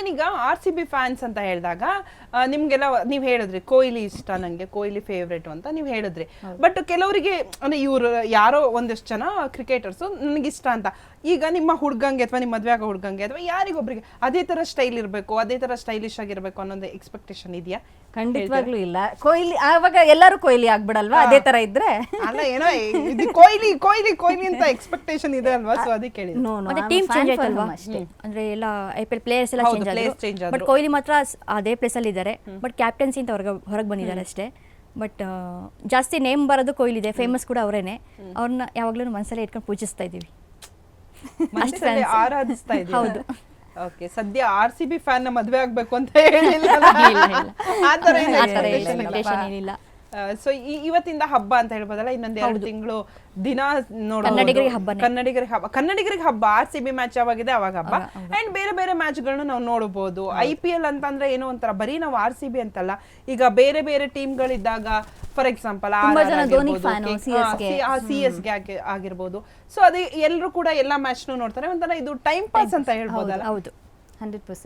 ಈಗ R C B fans ಅಂತ ಹೇಳಿದಾಗ ನಿಮ್ಗೆಲ್ಲ ನೀವ್ ಹೇಳಿದ್ರಿ ಕೊಹ್ಲಿ ಇಷ್ಟ, ನಂಗೆ ಕೊಹ್ಲಿ ಫೇವ್ರೇಟ್ ಅಂತ ನೀವ್ ಹೇಳಿದ್ರಿ. ಬಟ್ ಕೆಲವರಿಗೆ ಅಂದ್ರೆ ಇವ್ರು ಯಾರೋ ಒಂದಿಷ್ಟು ಜನ ಕ್ರಿಕೆಟರ್ಸ್ ನನಗೆ ಇಷ್ಟ ಅಂತ, ಈಗ ನಿಮ್ಮ ಹುಡ್ಗಂಗೆ ಅಥವಾ ನಿಮ್ಮ ಮದ್ವೆ ಆಗೋ ಹುಡ್ಗಂಗೆ ಅಥವಾ ಯಾರಿಗೊಬ್ರಿಗೆ ಅದೇ ತರ ಸ್ಟೈಲ್ ಇರಬೇಕು, ಅದೇ ತರ ಸ್ಟೈಲಿಶ್ ಆಗಿರ್ಬೇಕು ಅನ್ನೋದು ಎಕ್ಸ್ಪೆಕ್ಟೇಷನ್ ಇದೆಯಾ? ಖಂಡಿತವಾಗ್ಲೂ ಇಲ್ಲ. ಕೊಹ್ಲಿ ಆವಾಗ ಎಲ್ಲರೂ ಕೊಹ್ಲಿ ಆಗ್ಬಿಡಲ್ವಾ? ಅದೇ ತರ ಇದ್ರೆ ಅಲ್ಲ, ಏನೋ ಇದು ಕೊಹ್ಲಿ ಕೊಹ್ಲಿ ಕೊಹ್ಲಿ ಅಂತ ಎಕ್ಸ್ಪೆಕ್ಟೇಷನ್ ಇದೆ ಅಲ್ವಾ, ಸೊ ಅದಕ್ಕೆ ಕೇಳಿದೆ. ಮತ್ತೆ ಟೀಮ್ ಚೇಂಜ್ ಆಯ್ತಲ್ವಾ ಅಷ್ಟೇ. ಅಂದ್ರೆ ಎಲ್ಲ ಐಪಿಎಲ್ ಪ್ಲೇಯರ್ಸ್ ಎಲ್ಲ ಚೇಂಜ್ ಆದ್ರು, ಬಟ್ ಕೊಹ್ಲಿ ಮಾತ್ರ ಅದೇ ಪ್ಲೇಸ್ ಅಲ್ಲಿ ಇದ್ದಾರೆ. ಬಟ್ ಕ್ಯಾಪ್ಟನ್ಸಿ ಅಂತ ಹೊರಗೆ ಬಂದಿದ್ದಾರೆ ಅಷ್ಟೇ. ಬಟ್ ಜಾಸ್ತಿ ನೇಮ್ ಬರೋದು ಕೊಹ್ಲಿ ಇದೆ, ಫೇಮಸ್ ಕೂಡ ಅವರೇನೆ. ಅವ್ರನ್ನ ಯಾವಾಗ್ಲೂ ಮನಸ್ಸಲ್ಲಿ ಇಟ್ಕೊಂಡು ಪೂಜಿಸ್ತಾ ಇದೀವಿ, ಮನಸ್ಸಲ್ಲಿ ಆರಾಧಿಸ್ತಾ ಇದ್ದೀವಿ. ಹೌದು. ಓಕೆ, ಸದ್ಯ ಆರ್ ಸಿ ಬಿ ಫ್ಯಾನ್ ನ ಮದ್ವೆ ಆಗ್ಬೇಕು ಅಂತ ಹೇಳಿಲ್ಲ, ಆತರ ಎಕ್ಸ್ಪೆಕ್ಟೇಷನ್ ಏನಿಲ್ಲ. ಸೊ ಇವತ್ತಿಂದ ಹಬ್ಬ ಅಂತ ಹೇಳ್ಬೋದಲ್ಲ, ಇನ್ನೊಂದ್ 2 ತಿಂಗಳು ದಿನ ನೋಡೋದು ಕನ್ನಡಿಗರಿಗೆ ಹಬ್ಬ. ಆರ್ ಸಿ ಬಿ ಮ್ಯಾಚ್ ಯಾವಾಗಿದೆ ಅವಾಗ ಹಬ್ಬ, ಅಂಡ್ ಬೇರೆ ಬೇರೆ ಮ್ಯಾಚ್ ಗಳನ್ನ ನಾವು ನೋಡಬಹುದು. IPL ಅಂತಂದ್ರೆ ಏನೋ ಒಂಥರ ಬರೀ ನಾವು ಆರ್ ಸಿ ಬಿ ಅಂತಲ್ಲ, ಈಗ ಬೇರೆ ಬೇರೆ ಟೀಮ್ ಗಳಿದ್ದಾಗ ಫಾರ್ ಎಕ್ಸಾಂಪಲ್ CSK ಆಗಿರ್ಬೋದು. ಸೊ ಅದೇ ಎಲ್ರು ಕೂಡ ಎಲ್ಲಾ ಮ್ಯಾಚ್ ನೋಡ್ತಾರೆ, ಒಂಥರ ಇದು ಟೈಮ್ ಪಾಸ್ ಅಂತ ಹೇಳ್ಬೋದಲ್ಲ. ಹೌದು, 100%.